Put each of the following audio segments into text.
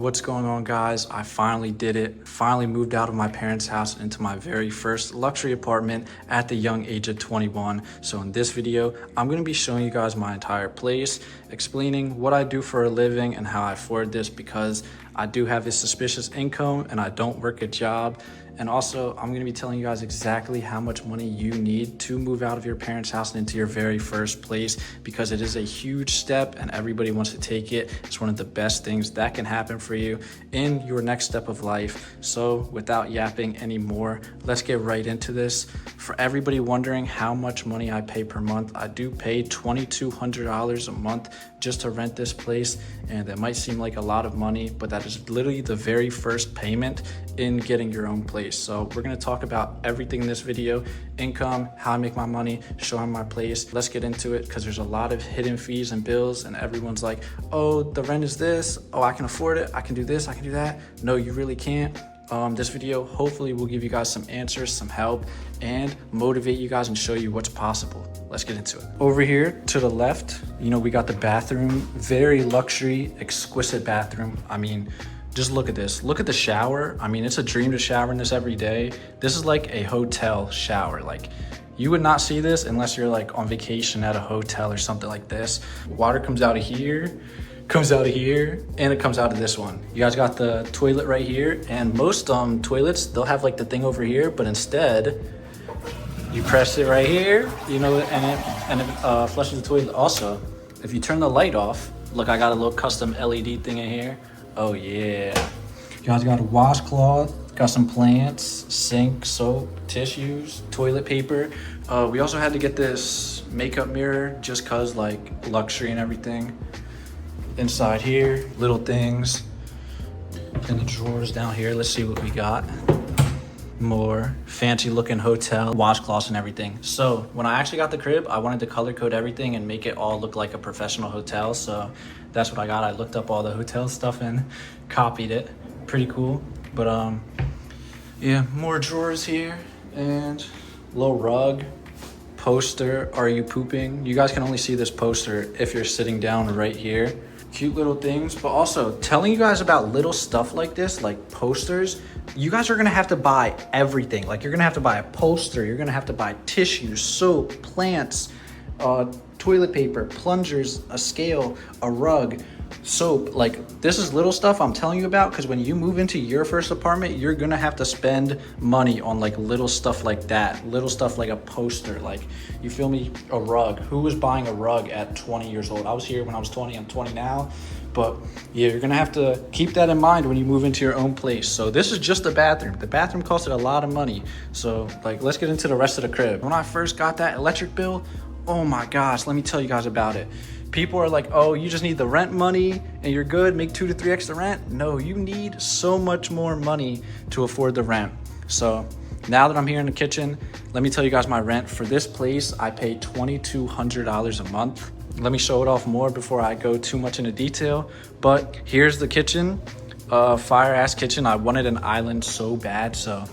What's going on, guys? I finally did it. Finally moved out of my parents' house into my very first luxury apartment at the young age of 21. So in this video, I'm going to be showing you guys my entire place, explaining what I do for a living and how I afford this because I do have a suspicious income and I don't work a job. And also, I'm going to be telling you guys exactly how much money you need to move out of your parents' house and into your very first place because it is a huge step and everybody wants to take it. It's one of the best things that can happen for you in your next step of life. So without yapping anymore, let's get right into this. For everybody wondering how much money I pay per month, I do pay $2,200 a month just to rent this place. And that might seem like a lot of money, but that is literally the very first payment in getting your own place. So we're going to talk about everything in this video: income, how I make my money, showing my place. Let's get into it because there's a lot of hidden fees and bills and everyone's like, oh, the rent is this, oh, I can afford it, I can do this, I can do that. No, you really can't. This video hopefully will give you guys some answers, some help, and motivate you guys and show you what's possible. Let's get into it. Over here to the left, we got the bathroom. Very luxury, exquisite bathroom. I mean, just look at this. Look at the shower. I mean, it's a dream to shower in this every day. This is like a hotel shower. Like, you would not see this unless you're like on vacation at a hotel or something like this. Water comes out of here, comes out of here, and it comes out of this one. You guys got the toilet right here, and most toilets, they'll have like the thing over here, but instead you press it right here, and it flushes the toilet. Also, if you turn the light off, look, I got a little custom LED thing in here. Oh yeah. You guys got a washcloth, got some plants, sink, soap, tissues, toilet paper. We also had to get this makeup mirror just cause like luxury and everything. Inside here, little things. In the drawers down here, let's see what we got. More fancy looking hotel washcloths and everything. So when I actually got the crib, I wanted to color code everything and make it all look like a professional hotel. So that's what I got. I looked up all the hotel stuff and copied it. Pretty cool. But yeah, more drawers here and little rug, poster. Are you pooping? You guys can only see this poster if you're sitting down right here. Cute little things, but also telling you guys about little stuff like this, like posters. You guys are gonna have to buy everything. Like, you're gonna have to buy a poster, you're gonna have to buy tissues, soap, plants, toilet paper, plungers, a scale, a rug, soap. Like, this is little stuff I'm telling you about because when you move into your first apartment, you're gonna have to spend money on like little stuff like that, little stuff like a poster, like, you feel me? A rug. Who was buying a rug at 20 years old? I was here when I was 20, I'm 20 now. But yeah, you're gonna have to keep that in mind when you move into your own place. So this is just the bathroom. The bathroom costed a lot of money. So like, let's get into the rest of the crib. When I first got that electric bill, oh my gosh, let me tell you guys about it. People are like, oh, you just need the rent money and you're good, make 2 to 3 extra rent. No, you need so much more money to afford the rent. So now that I'm here in the kitchen, let me tell you guys my rent. For this place, I pay $2,200 a month. Let me show it off more before I go too much into detail. But here's the kitchen, fire ass kitchen. I wanted an island so bad, so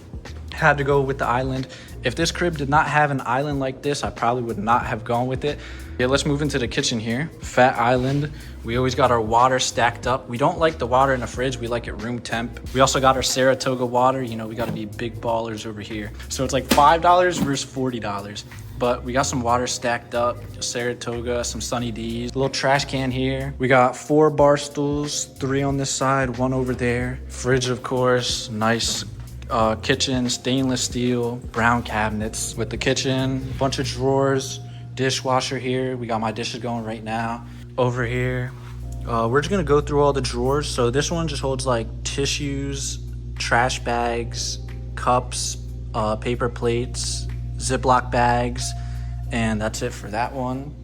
had to go with the island. If this crib did not have an island like this, I probably would not have gone with it. Yeah, let's move into the kitchen here. Fat island. We always got our water stacked up. We don't like the water in the fridge. We like it room temp. We also got our Saratoga water. We got to be big ballers over here. So it's like $5 versus $40. But we got some water stacked up, Saratoga, some Sunny D's, a little trash can here. We got 4 bar stools, 3 on this side, 1 over there. Fridge, of course, nice kitchen, stainless steel, brown cabinets with the kitchen, bunch of drawers, dishwasher here. We got my dishes going right now. Over here, we're just gonna go through all the drawers. So this one just holds like tissues, trash bags, cups, paper plates, Ziploc bags, and that's it for that one.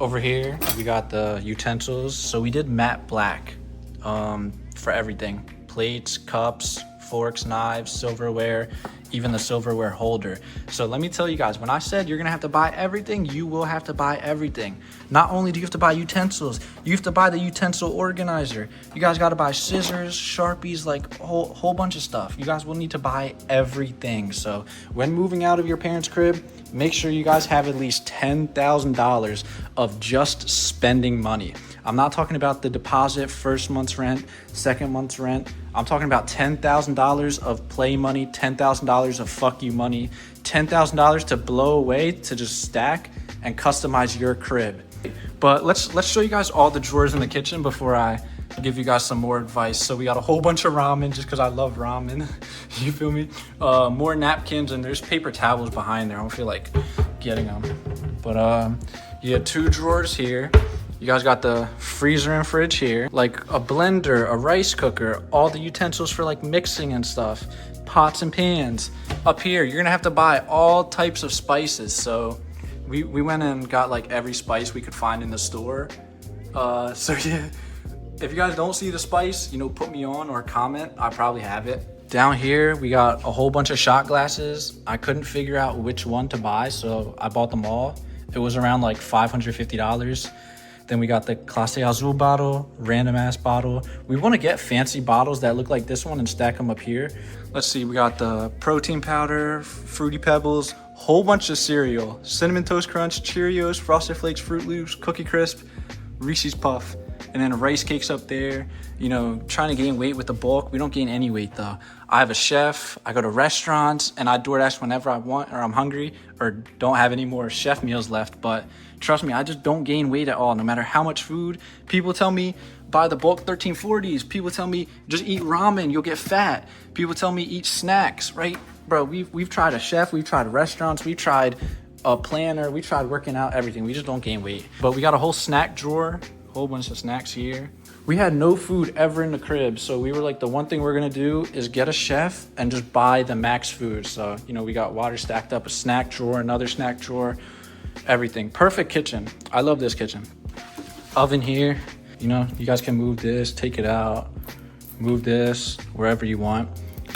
Over here, we got the utensils. So we did matte black for everything. Plates, cups, forks, knives, silverware, even the silverware holder. So let me tell you guys, when I said you're gonna have to buy everything, you will have to buy everything. Not only do you have to buy utensils, you have to buy the utensil organizer. You guys gotta buy scissors, Sharpies, like a whole bunch of stuff. You guys will need to buy everything. So when moving out of your parents' crib, make sure you guys have at least $10,000 of just spending money. I'm not talking about the deposit, first month's rent, second month's rent. I'm talking about $10,000 of play money, $10,000 of fuck you money, $10,000 to blow away, to just stack and customize your crib. But let's show you guys all the drawers in the kitchen before I give you guys some more advice. So we got a whole bunch of ramen just because I love ramen. You feel me? More napkins, and there's paper towels behind there. I don't feel like getting them. But you have 2 drawers here. You guys got the freezer and fridge here, like a blender, a rice cooker, all the utensils for like mixing and stuff, pots and pans. Up here, you're gonna have to buy all types of spices. So we went and got like every spice we could find in the store. So yeah. If you guys don't see the spice, you know, put me on or comment. I probably have it. Down here, we got a whole bunch of shot glasses. I couldn't figure out which one to buy, so I bought them all. It was around like $550. Then we got the Clase Azul bottle, random ass bottle. We want to get fancy bottles that look like this one and stack them up here. Let's see, we got the protein powder, Fruity Pebbles, whole bunch of cereal, Cinnamon Toast Crunch, Cheerios, Frosted Flakes, Fruit Loops, Cookie Crisp, Reese's Puff. And then rice cakes up there. You know, trying to gain weight with the bulk. We don't gain any weight though. I have a chef, I go to restaurants, and I DoorDash whenever I want, or I'm hungry, or don't have any more chef meals left. But trust me, I just don't gain weight at all, no matter how much food. People tell me buy the bulk 1340s. People tell me just eat ramen, you'll get fat. People tell me eat snacks, right? Bro, we've tried a chef, we've tried restaurants, we've tried a planner, we tried working out, everything. We just don't gain weight. But we got a whole snack drawer. Whole bunch of snacks here. We had no food ever in the crib, so we were like, the one thing we're gonna do is get a chef and just buy the max food. So, you know, we got water stacked up, a snack drawer, another snack drawer, everything. Perfect kitchen. I love this kitchen. Oven here, you know, you guys can move this, take it out, move this wherever you want.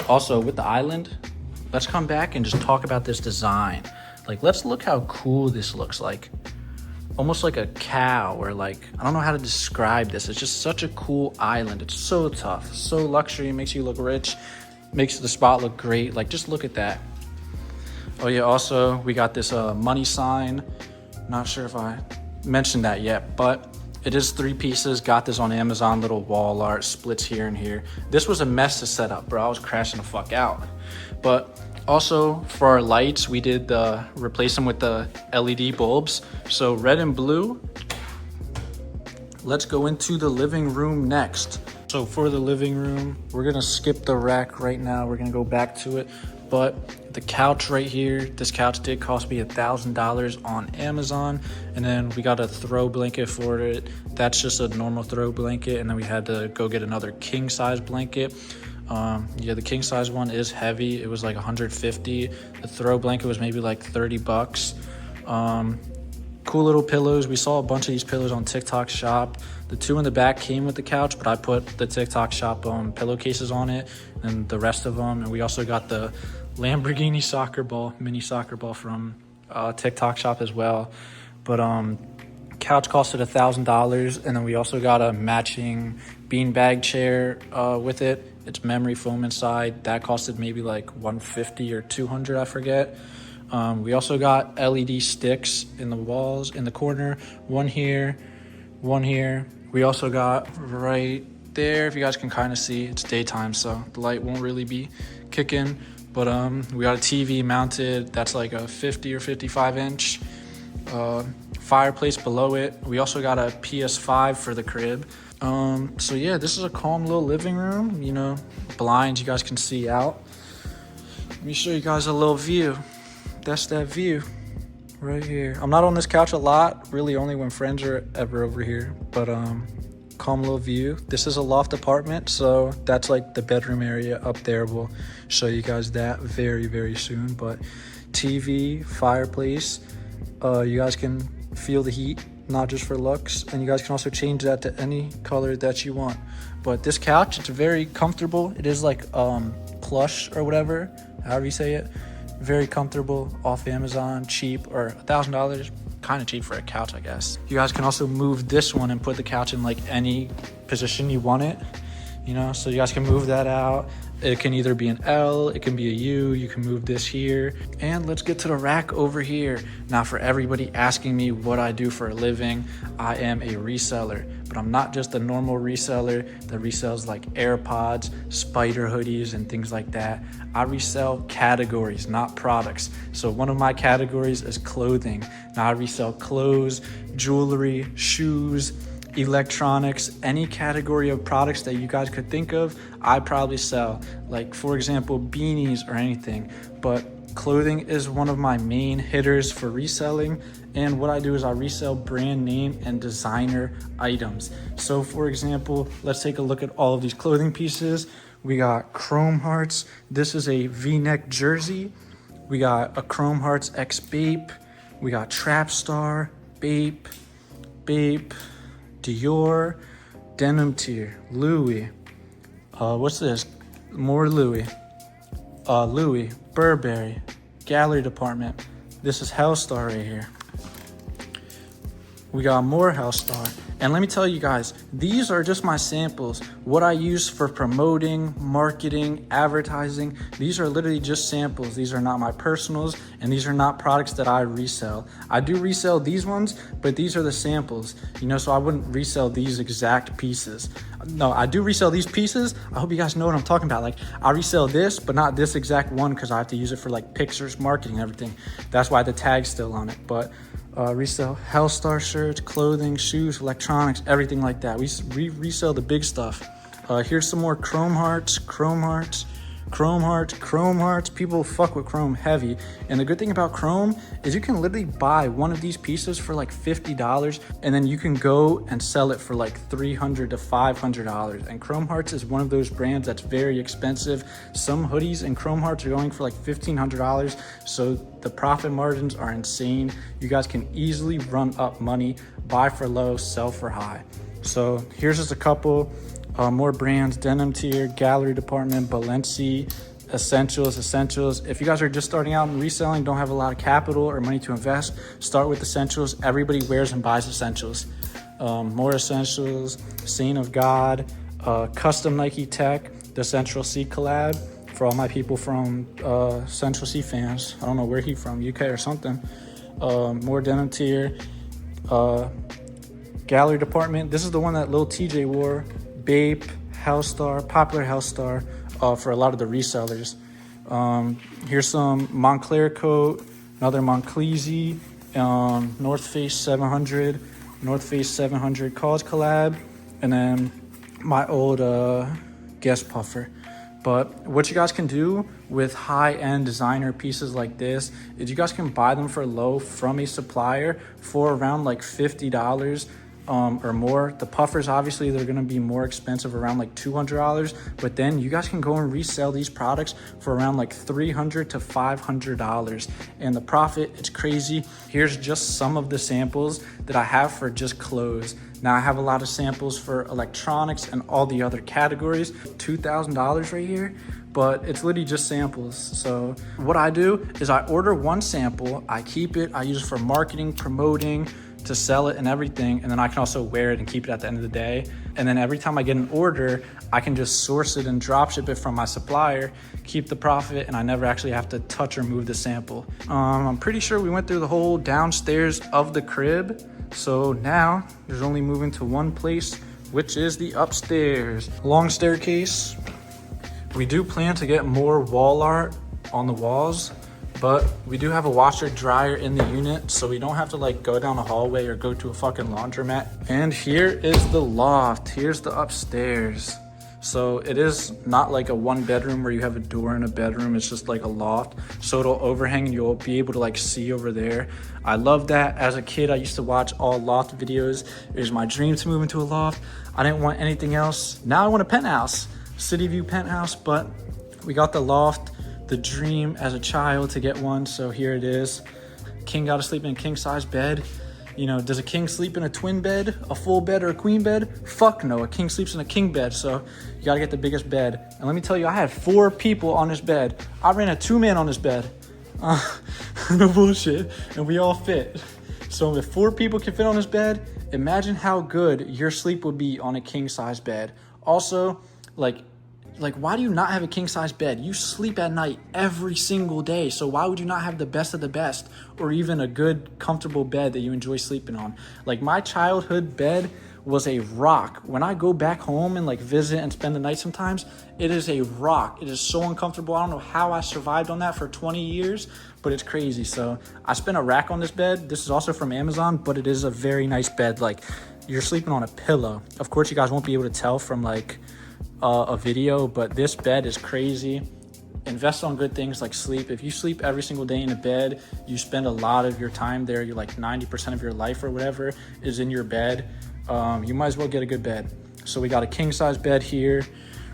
Also, with the island, let's come back and just talk about this design. Like, let's look how cool this looks like. Almost like a cow, or like, I don't know how to describe this. It's just such a cool island. It's so tough, so luxury, makes you look rich, makes the spot look great. Like, just look at that. Oh yeah, also we got this money sign. Not sure if I mentioned that yet, but it is 3 pieces. Got this on Amazon, little wall art, splits here and here. This was a mess to set up, bro. I was crashing the fuck out. But also, for our lights, we did replace them with the LED bulbs. So red and blue. Let's go into the living room next. So for the living room, we're gonna skip the rack right now. We're gonna go back to it. But the couch right here, this couch did cost me $1,000 on Amazon. And then we got a throw blanket for it. That's just a normal throw blanket. And then we had to go get another king size blanket. Yeah, the king size one is heavy. It was like 150. The throw blanket was maybe like 30 bucks. Cool little pillows. We saw a bunch of these pillows on TikTok shop. The 2 in the back came with the couch, but I put the TikTok shop pillowcases on it and the rest of them. And we also got the Lamborghini soccer ball, mini soccer ball from TikTok shop as well. But couch costed $1,000, and then we also got a matching beanbag chair with it. It's memory foam inside. That costed maybe like $150 or $200, I forget. We also got LED sticks in the walls in the corner. One here, one here. We also got right there, if you guys can kind of see, it's daytime, so the light won't really be kicking. But we got a TV mounted. That's like a 50 or 55 inch. Fireplace below it. We also got a PS5 for the crib. So yeah, this is a calm little living room, you know, blinds you guys can see out. Let me show you guys a little view. That's that view right here. I'm not on this couch a lot, really only when friends are ever over here, but calm little view. This is a loft apartment, so that's like the bedroom area up there. We'll show you guys that very, very soon. But TV, fireplace, you guys can feel the heat, not just for looks, and you guys can also change that to any color that you want. But this couch, it's very comfortable. It is like plush or whatever, however you say it. Very comfortable, off Amazon, cheap, or $1,000, kind of cheap for a couch, I guess. You guys can also move this one and put the couch in like any position you want it, you know, so you guys can move that out. It can either be an L, it can be a U, you can move this here. And let's get to the rack over here. Now for everybody asking me what I do for a living, I am a reseller, but I'm not just a normal reseller that resells like AirPods, spider hoodies, and things like that. I resell categories, not products. So one of my categories is clothing. Now I resell clothes, jewelry, shoes, electronics, any category of products that you guys could think of, I probably sell. Like for example, beanies or anything. But clothing is one of my main hitters for reselling. And what I do is I resell brand name and designer items. So for example, let's take a look at all of these clothing pieces. We got Chrome Hearts. This is a V-neck jersey. We got a Chrome Hearts X Bape. We got Trap Star, Bape, Dior, Denim Tier, Louis. What's this? More Louis. Louis, Burberry, Gallery Department. This is Hellstar right here. We got more Hellstar. And let me tell you guys, these are just my samples. What I use for promoting, marketing, advertising, these are literally just samples. These are not my personals, and these are not products that I resell. I do resell these ones, but these are the samples, you know, so I wouldn't resell these exact pieces. No, I do resell these pieces. I hope you guys know what I'm talking about. Like, I resell this, but not this exact one because I have to use it for like pictures, marketing, everything. That's why the tag's still on it. But resell Hellstar shirts, clothing, shoes, electronics, everything like that. We resell the big stuff. Here's some more Chrome Hearts. People fuck with Chrome heavy. And the good thing about Chrome is you can literally buy one of these pieces for like $50, and then you can go and sell it for like $300 to $500. And Chrome Hearts is one of those brands that's very expensive. Some hoodies and Chrome Hearts are going for like $1,500. So the profit margins are insane. You guys can easily run up money, buy for low, sell for high. So here's just a couple. More brands: Denim Tier, Gallery Department, Balenci, Essentials. If you guys are just starting out in reselling, don't have a lot of capital or money to invest, start with Essentials. Everybody wears and buys Essentials. More Essentials: Saint of God, Custom Nike Tech, the Central C collab. For all my people from Central C fans, I don't know where he from, UK or something. More Denim Tier, Gallery Department. This is the one that Lil TJ wore. Bape, Hellstar, popular Hellstar for a lot of the resellers. Here's some Montclair coat, another Monclesi, North Face 700 cause collab, and then my old Guest Puffer. But what you guys can do with high-end designer pieces like this is you guys can buy them for low from a supplier for around like $50 or more. The puffers, obviously, they're gonna be more expensive, around like $200, but then you guys can go and resell these products for around like $300 to $500. And the profit, it's crazy. Here's just some of the samples that I have for just clothes. Now I have a lot of samples for electronics and all the other categories. $2,000 right here, but it's literally just samples. So what I do is I order one sample, I keep it, I use it for marketing, promoting, to sell it and everything, and then I can also wear it and keep it at the end of the day. And then every time I get an order, I can just source it and drop ship it from my supplier, keep the profit, and I never actually have to touch or move the sample. I'm pretty sure we went through the whole downstairs of the crib, so now there's only moving to one place, which is the upstairs. Long staircase. We do plan to get more wall art on the walls, but we do have a washer dryer in the unit, so we don't have to like go down a hallway or go to a fucking laundromat. And here is the loft. Here's the upstairs. So it is not like a one bedroom where you have a door in a bedroom. It's just like a loft, so it'll overhang and you'll be able to like see over there. I love that. As a kid, I used to watch all loft videos. It was my dream to move into a loft. I didn't want anything else. Now I want a penthouse, city view penthouse, but we got the loft. The dream as a child to get one, so here it is. King gotta sleep in a king size bed. You know, does a king sleep in a twin bed, a full bed, or a queen bed? Fuck no, a king sleeps in a king bed, so you gotta get the biggest bed. And let me tell you, I had 4 people on this bed. I ran a 2-man on this bed. No bullshit, and we all fit. So if 4 people can fit on this bed, imagine how good your sleep would be on a king size bed. Also, like, Like, why do you not have a king size bed? You sleep at night every single day. So why would you not have the best of the best, or even a good, comfortable bed that you enjoy sleeping on? Like, my childhood bed was a rock. When I go back home and like visit and spend the night sometimes, it is a rock. It is so uncomfortable. I don't know how I survived on that for 20 years, but it's crazy. So I spent a rack on this bed. This is also from Amazon, but it is a very nice bed. Like, you're sleeping on a pillow. Of course, you guys won't be able to tell from like a video, but this bed is crazy. Invest on good things like sleep. If you sleep every single day in a bed, you spend a lot of your time there. You're like 90% of your life or whatever is in your bed. You might as well get a good bed. So we got a king size bed here.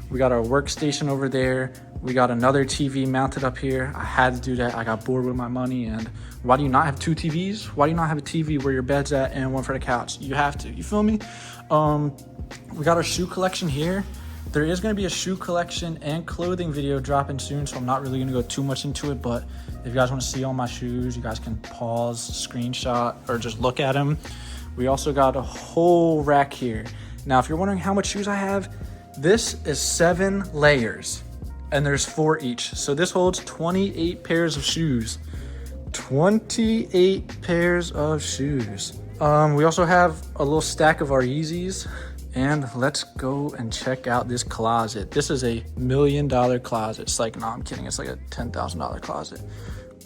We got our workstation over there. We got another TV mounted up here. I had to do that. I got bored with my money. And why do you not have 2 TVs? Why do you not have a TV where your bed's at and one for the couch? You have to, you feel me? We got our shoe collection here. There is going to be a shoe collection and clothing video dropping soon, so I'm not really going to go too much into it, but if you guys want to see all my shoes, you guys can pause, screenshot, or just look at them. We also got a whole rack here. Now, if you're wondering how much shoes I have, this is 7 layers, and there's 4 each. So this holds 28 pairs of shoes. 28 pairs of shoes. We also have a little stack of our Yeezys. And let's go and check out this closet. This is $1 million closet. It's like, no, I'm kidding. It's like a $10,000 closet.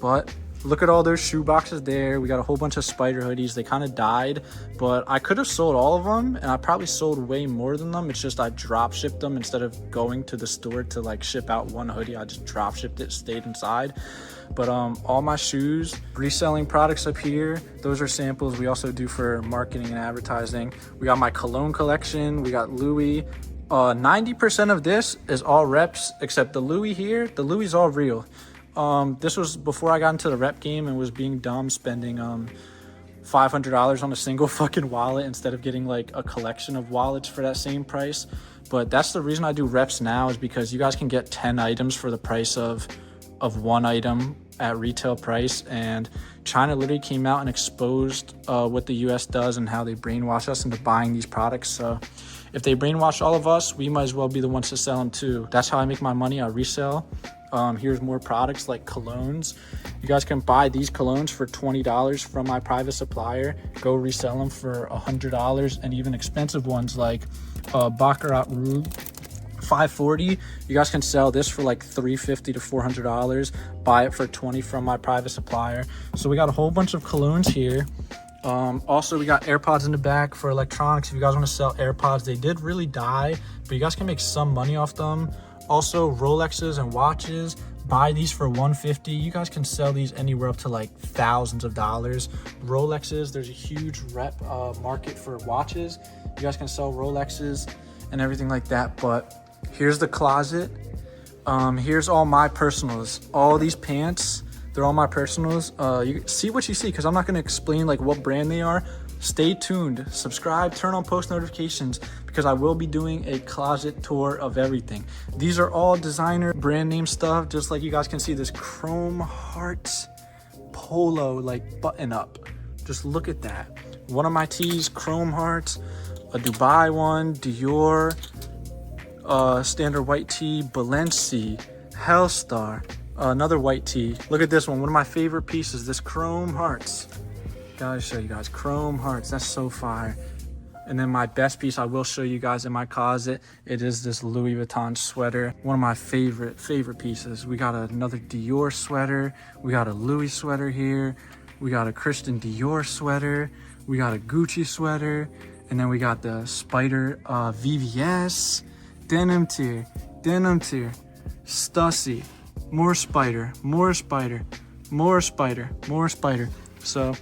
But look at all those shoe boxes there. We got a whole bunch of spider hoodies. They kind of died, but I could have sold all of them, and I probably sold way more than them. It's just I drop shipped them instead of going to the store to like ship out one hoodie. I just drop shipped it, stayed inside. But all my shoes, reselling products up here, those are samples we also do for marketing and advertising. We got my cologne collection. We got Louis. 90% of this is all reps, except the Louis here. The Louis is all real. This was before I got into the rep game and was being dumb, spending $500 on a single fucking wallet instead of getting like a collection of wallets for that same price. But that's the reason I do reps now, is because you guys can get 10 items for the price of one item at retail price. And China literally came out and exposed what the US does and how they brainwash us into buying these products. So if they brainwash all of us, we might as well be the ones to sell them too. That's how I make my money. I resell. Here's more products like colognes. You guys can buy these colognes for $20 from my private supplier. Go resell them for $100, and even expensive ones like Baccarat Rouge, $540. You guys can sell this for like $350 to $400. Buy it for $20 from my private supplier. So we got a whole bunch of colognes here. Also, we got AirPods in the back for electronics. If you guys want to sell AirPods, they did really die, but you guys can make some money off them. Also, Rolexes and watches. Buy these for $150. You guys can sell these anywhere up to like thousands of dollars. Rolexes, there's a huge rep market for watches. You guys can sell Rolexes and everything like that. But here's the closet. Here's all my personals. All these pants, they're all my personals. You see what you see, because I'm not going to explain like what brand they are. Stay tuned, subscribe, turn on post notifications, because I will be doing a closet tour of everything. These are all designer brand name stuff, just like you guys can see this chrome hearts polo like button up. Just look at that. One of my tees, chrome hearts, a Dubai one, Dior, standard white tee, Balenci, Hellstar, another white tee. Look at this one of my favorite pieces, this chrome hearts. Gotta show you guys, chrome hearts, that's so fire. And then my best piece I will show you guys in my closet, it is this Louis Vuitton sweater. One of my favorite pieces. We got another Dior sweater. We got a Louis sweater here. We got a Christian Dior sweater. We got a Gucci sweater. And then we got the Spider VVS. Denim tier, Stussy, more spider. So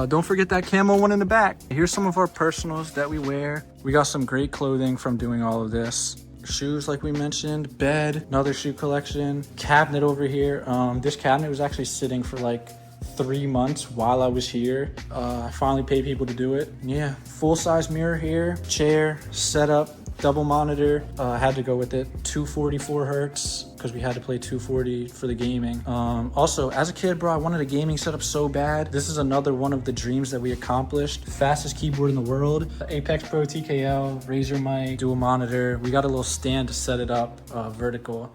don't forget that camo one in the back. Here's some of our personals that we wear. We got some great clothing from doing all of this. Shoes, like we mentioned, bed, another shoe collection, cabinet over here. This cabinet was actually sitting for like 3 months while I was here. I finally paid people to do it. Yeah, full-size mirror here, chair, setup, Double monitor, I had to go with it. 244 hertz because we had to play 240 for the gaming. Also, as a kid, bro, I wanted a gaming setup so bad. This is another one of the dreams that we accomplished. Fastest keyboard in the world. Apex Pro TKL, Razer mic, dual monitor. We got a little stand to set it up vertical.